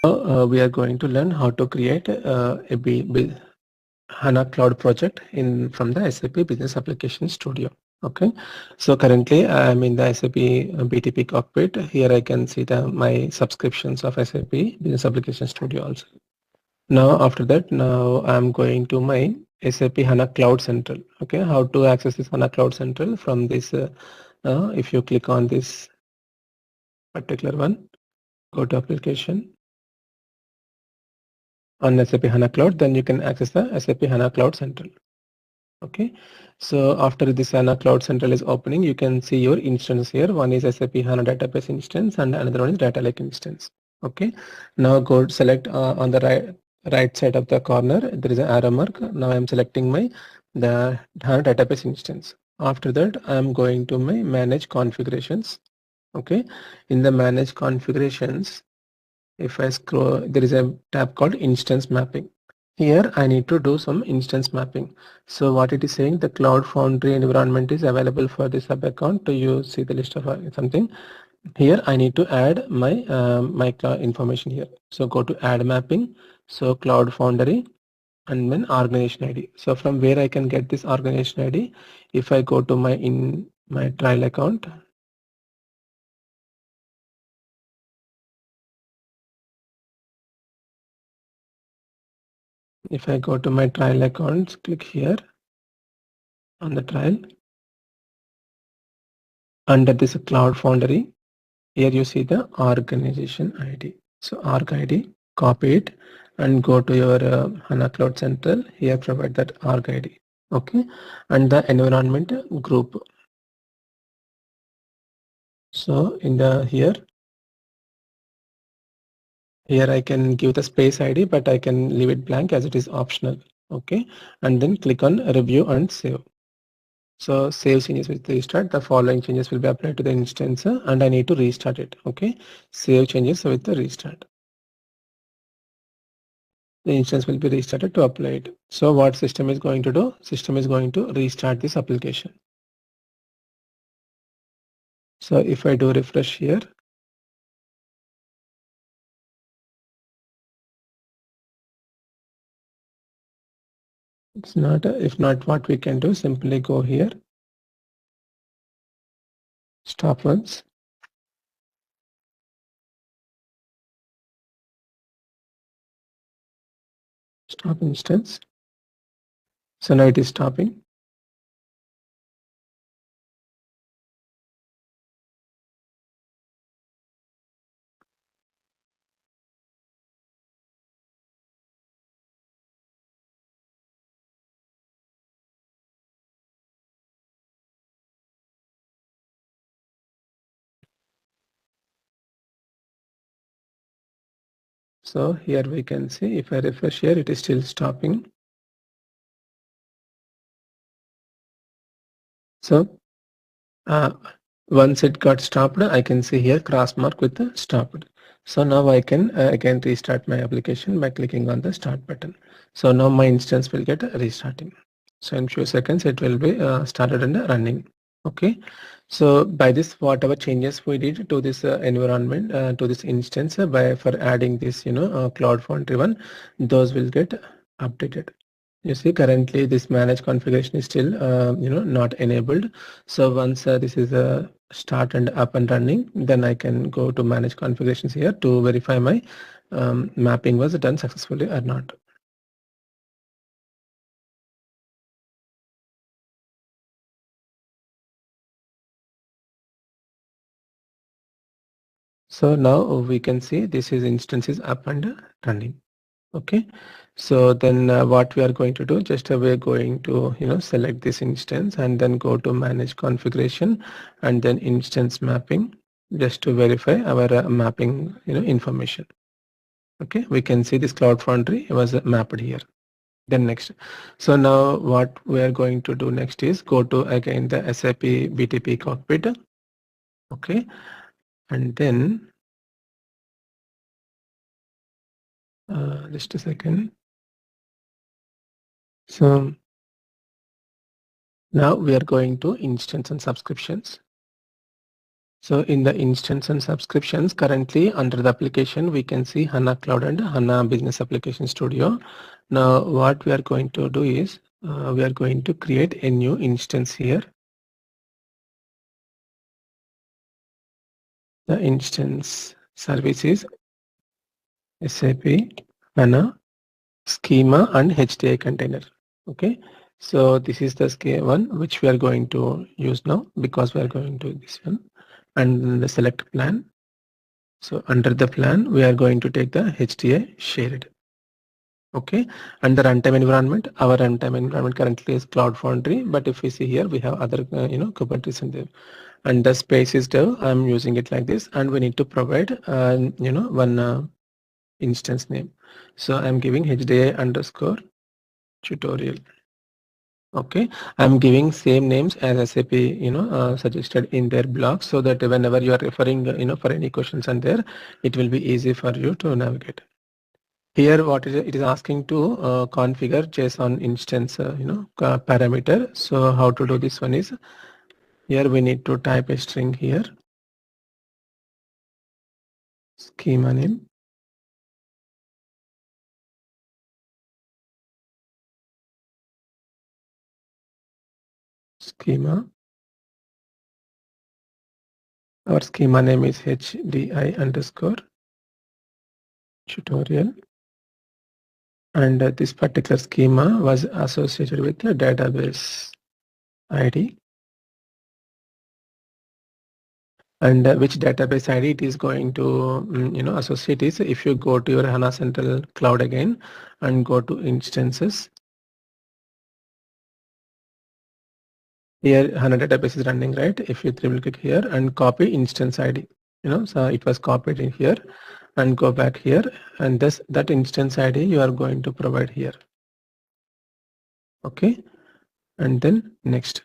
We are going to learn how to create HANA Cloud project from the SAP Business Application Studio. Okay, so currently I am in the SAP BTP cockpit. Here I can see my subscriptions of SAP Business Application Studio also. Now after that, now I'm going to my SAP HANA Cloud Central. Okay, how to access this HANA Cloud Central from this? If you click on this particular one, go to application on SAP HANA Cloud, then you can access the SAP HANA Cloud Central. Okay, so after this HANA Cloud Central is opening, you can see your instance here. One is SAP HANA database instance and another one is data lake instance. Okay, now go select on the right side of the corner, there is an arrow mark. Now I'm selecting the HANA database instance. After that, I'm going to my manage configurations. Okay, in the manage configurations, if I scroll, there is a tab called instance mapping. Here I need to do some instance mapping. So what it is saying, the Cloud Foundry environment is available for the sub account. Do you see the list of something? Here I need to add my information here. So go to add mapping. So Cloud Foundry and then organization ID. So from where I can get this organization ID? If I go to my trial account, if I go to my trial accounts, click here on the trial. Under this Cloud Foundry, here you see the organization ID. So org ID, copy it and go to your HANA Cloud Central. Here provide that org ID. Okay, and the environment group. So in the here I can give the space ID, but I can leave it blank as it is optional. Okay, and then click on review and save. So save changes with restart. The following changes will be applied to the instance and I need to restart it. Okay, save changes with the restart. The instance will be restarted to apply it. So what system is going to do? System is going to restart this application. So if I do refresh here, it's not, if not, what we can do, simply go here, stop once, stop instance. So now it is stopping. So here we can see, if I refresh here, it is still stopping. So once it got stopped, I can see here cross mark with the stopped. So now I can again restart my application by clicking on the start button. So now my instance will get restarting. So in few seconds it will be started and running. Okay. So by this, whatever changes we did to this environment, to this instance, for adding this, Cloud Foundry one, those will get updated. You see, currently this manage configuration is still, not enabled. So once this is start and up and running, then I can go to manage configurations here to verify my mapping was done successfully or not. So now we can see this is instance is up and running. Okay, so then what we are going to do, just we're going to select this instance and then go to manage configuration and then instance mapping, just to verify our mapping information. Okay, we can see this Cloud Foundry was mapped here. Then next, so now what we are going to do next is go to again the SAP BTP cockpit. Okay, and then just a second. So now we are going to instance and subscriptions. So in the instance and subscriptions, currently under the application, we can see HANA Cloud and HANA Business Application Studio. Now, what we are going to do is we are going to create a new instance here. The instance service is SAP HANA schema and HDI container. Okay, so this is the scale one which we are going to use now because we are going to this one, and then the select plan. So under the plan, we are going to take the HDI shared. Okay, and the runtime environment, our runtime environment currently is Cloud Foundry, but if we see here, we have other, Kubernetes in there. And the space is dev, I'm using it like this, and we need to provide, one instance name. So I'm giving HDI underscore tutorial. Okay, I'm giving same names as SAP, suggested in their blog, so that whenever you are referring, for any questions and there, it will be easy for you to navigate. Here, what is it is asking to configure JSON instance, parameter. So how to do this one is here we need to type a string here, schema name, schema. Our schema name is HDI underscore tutorial, and this particular schema was associated with the database ID. And which database ID it is going to associate is if you go to your HANA Central Cloud again and go to instances. Here HANA database is running, right? If you triple click here and copy instance ID, so it was copied in here, and go back here, and that instance ID you are going to provide here. Okay, and then next.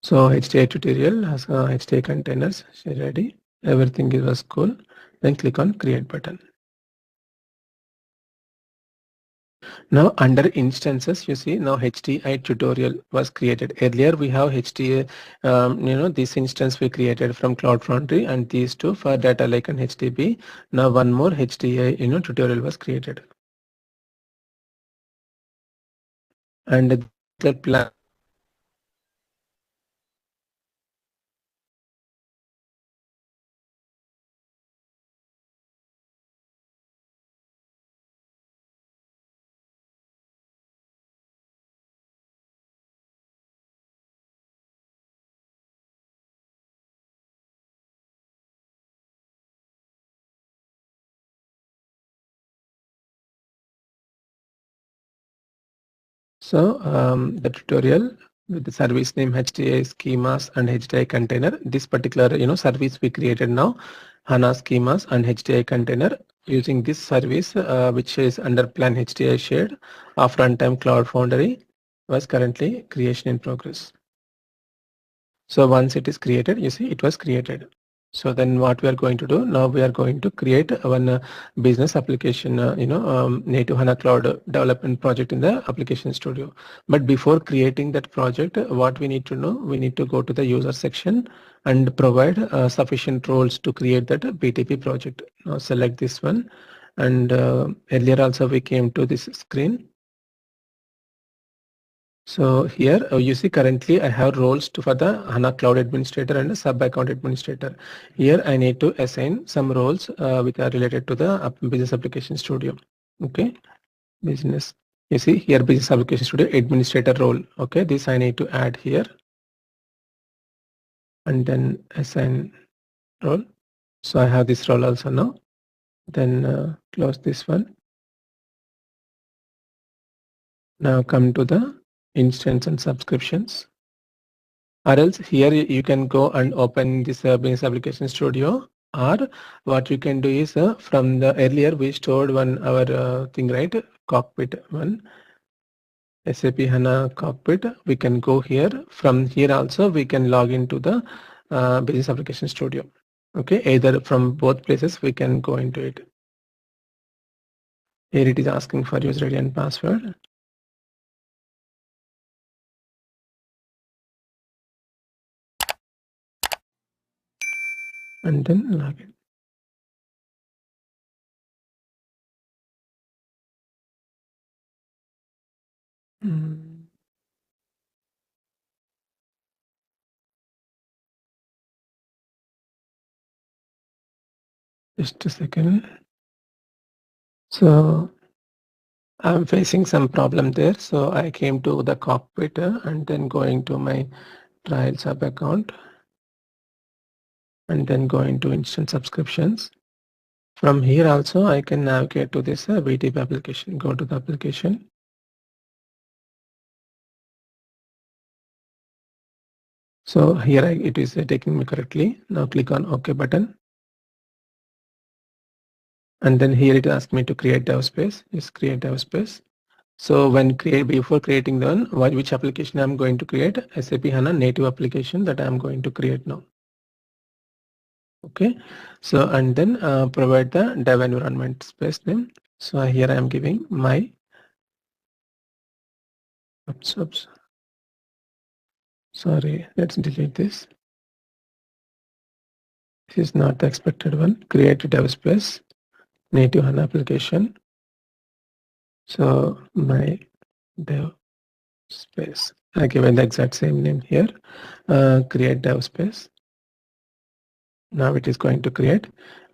So HDI tutorial has HDI containers ready. Everything was cool. Then click on create button. Now under instances, you see now HDI tutorial was created. Earlier we have HDI, this instance we created from Cloud Foundry, and these two for data lake and HDB. Now one more HDI, tutorial was created. And the plan. So the tutorial with the service name HDI schemas and HDI container, this particular service we created now, HANA schemas and HDI container, using this service which is under plan HDI shared of runtime Cloud Foundry, was currently creation in progress. So once it is created, you see it was created. So then what we are going to do now, we are going to create one business application, native HANA Cloud development project in the application studio. But before creating that project, what we need to know, we need to go to the user section and provide sufficient roles to create that BTP project. Now select this one, and earlier also we came to this screen. So here you see currently I have roles for the HANA Cloud Administrator and Sub Account Administrator. Here I need to assign some roles which are related to the Business Application Studio. Okay, business. You see here Business Application Studio Administrator role. Okay, this I need to add here, and then assign role. So I have this role also now. Then close this one. Now come to the instance and subscriptions. Or else here you can go and open this business application studio, or what you can do is from the earlier we stored one our thing, right, cockpit one, SAP HANA cockpit. We can go here. From here also we can log into the business application studio. Okay, either from both places we can go into it. Here it is asking for user ID and password. and then login. Just a second. So I'm facing some problem there. So I came to the cockpit and then going to my trial sub account and then going to instant subscriptions. From here also I can navigate to this BTP application. Go to the application. So here it is taking me correctly. Now click on OK button. And then here it asks me to create dev space. Just create dev space. So before creating the one, which application I'm going to create? SAP HANA native application that I'm going to create now. Okay. So and then provide the dev environment space name. So here I am giving my oops. Sorry, let's delete this. This is not the expected one. Create dev space native HANA application. So my dev space. I given the exact same name here. Create dev space. Now it is going to create.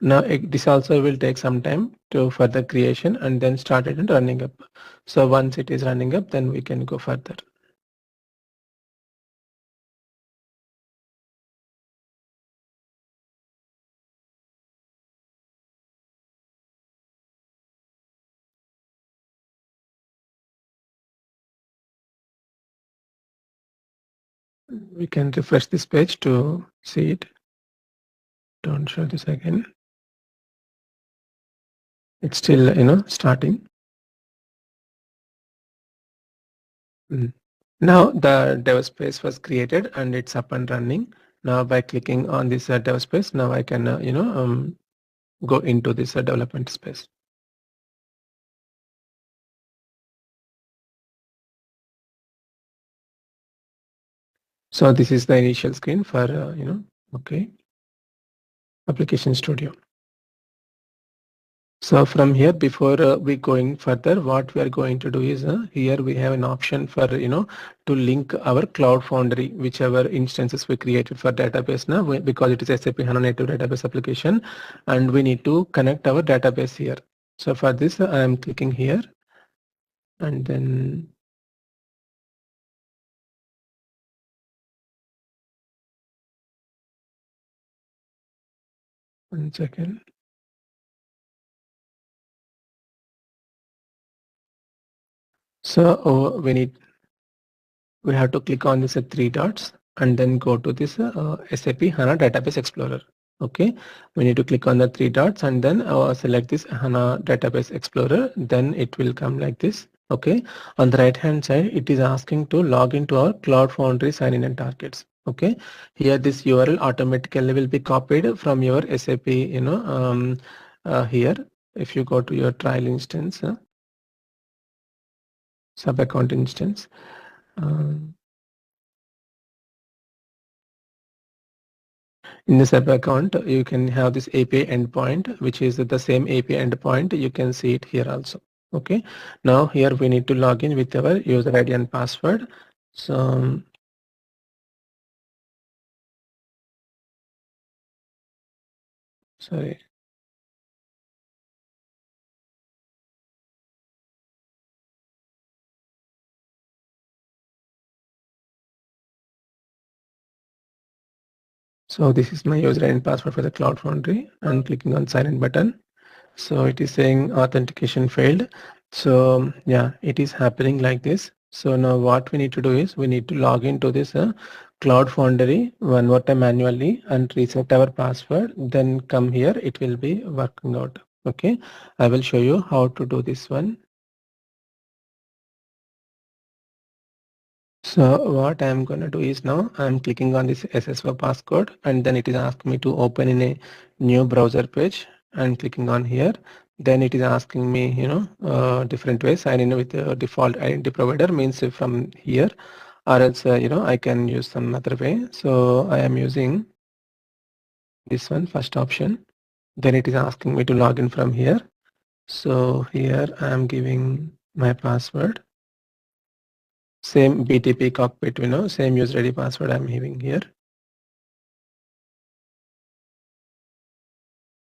Now this also will take some time to further creation and then start it and running up. So once it is running up, then we can go further. We can refresh this page to see it. Don't show this again. It's still, starting. Now the dev space was created and it's up and running. Now by clicking on this dev space, now I can, go into this development space. So this is the initial screen for, okay, Application Studio. So from here, before we going further, what we are going to do is here we have an option for, to link our Cloud Foundry, whichever instances we created for database now, because it is SAP HANA native database application, and we need to connect our database here. So for this, I am clicking here and then one second. So we have to click on this three dots and then go to this SAP HANA Database Explorer. Okay, we need to click on the three dots and then select this HANA Database Explorer. Then it will come like this. Okay, on the right hand side, it is asking to log into our Cloud Foundry sign-in and targets. Okay, here this URL automatically will be copied from your SAP, here. If you go to your trial instance, sub account instance, in the sub account, you can have this API endpoint, which is the same API endpoint. You can see it here also. Okay. Now here we need to log in with our user ID and password. So sorry. So this is my user ID and password for the Cloud Foundry. I'm clicking on sign in button. So it is saying authentication failed. So yeah, it is happening like this. So now what we need to do is we need to log into this Cloud Foundry one more time manually and reset our password. Then come here, it will be working out. Okay, I will show you how to do this one. So what I'm going to do is now I'm clicking on this SSO passcode and then it is asking me to open in a new browser page and clicking on here. Then it is asking me, different ways. Sign in with the default identity provider means from here, or else, I can use some other way. So I am using this one, first option. Then it is asking me to log in from here. So here I am giving my password. Same BTP cockpit, same user ID password I'm giving here.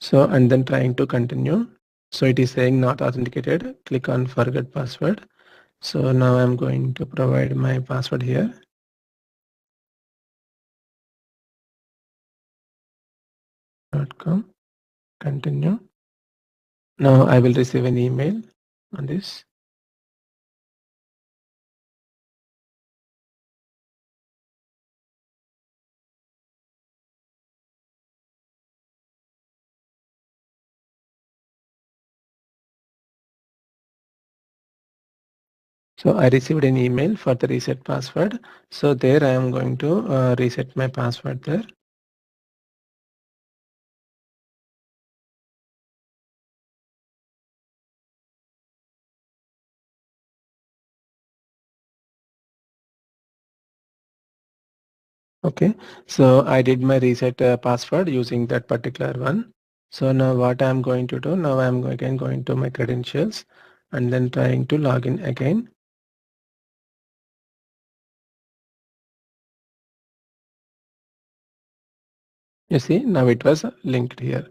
So, and then trying to continue. So it is saying not authenticated. Click on forget password. So now I'm going to provide my password here. .com. Continue. Now I will receive an email on this. So I received an email for the reset password. So there I am going to reset my password there. Okay, so I did my reset password using that particular one. So now what I'm going to do, now I'm again going to my credentials and then trying to log in again. You see, now it was linked here.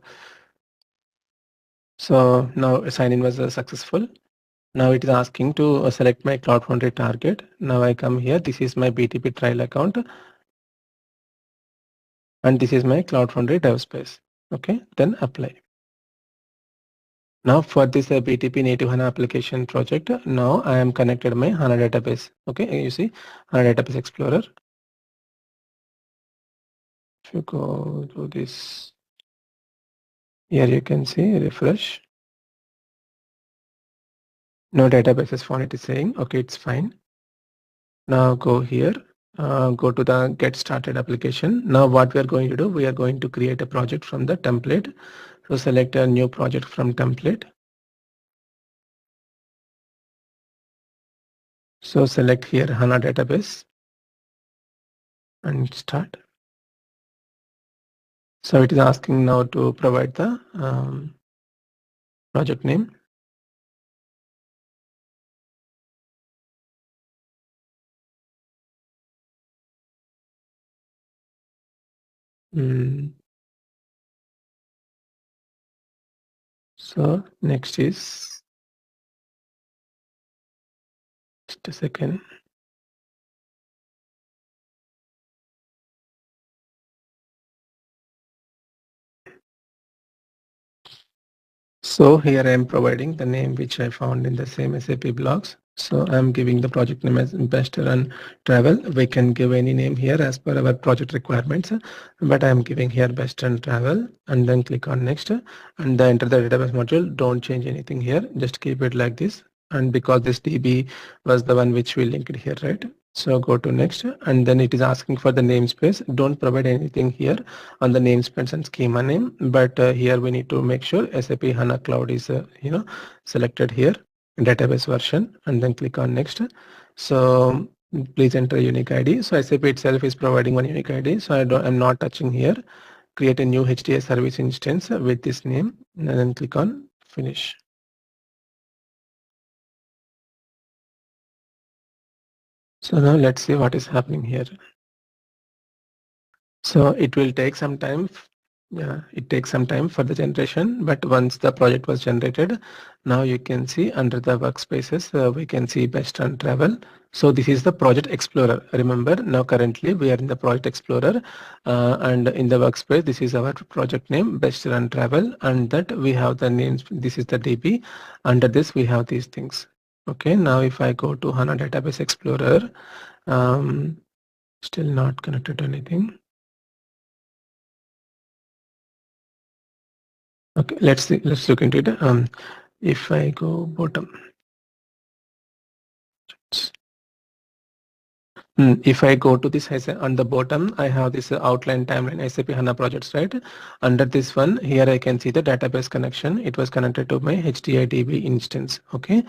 So now sign in was successful. Now it is asking to select my Cloud Foundry target. Now I come here. This is my BTP trial account. And this is my Cloud Foundry dev space. Okay, then apply. Now for this BTP native HANA application project, now I am connected my HANA database. Okay, you see HANA database explorer. If you go to this, here you can see refresh. No database is found, it is saying. Okay, it's fine. Now go here, go to the get started application. Now what we are going to do, we are going to create a project from the template. So select a new project from template. So select here HANA database and start. So it is asking now to provide the project name. So next is, just a second. So here I am providing the name which I found in the same SAP blogs. So I'm giving the project name as Investor and Travel. We can give any name here as per our project requirements, but I'm giving here Best and Travel and then click on next and then enter the database module. Don't change anything here. Just keep it like this. And because this DB was the one which we linked here, right? So go to next and then it is asking for the namespace. Don't provide anything here on the namespace and schema name, but here we need to make sure SAP HANA Cloud is selected here, database version, and then click on next. So please enter a unique ID. So SAP itself is providing one unique ID, so I'm not touching here. Create a new HDA service instance with this name and then click on finish. So now let's see what is happening here. So it will take some time. Yeah, it takes some time for the generation, but once the project was generated, now you can see under the workspaces, we can see Best and Travel. So this is the Project Explorer. Remember, now currently we are in the Project Explorer and in the workspace, this is our project name, Best and Travel, and that we have the names. This is the DB. Under this, we have these things. Okay, now if I go to HANA Database Explorer, still not connected to anything. Okay, let's see, let's look into it. If I go bottom, if I go to this on the bottom, I have this outline timeline SAP HANA projects, right? Under this one, here I can see the database connection. It was connected to my HDIDB instance. Okay,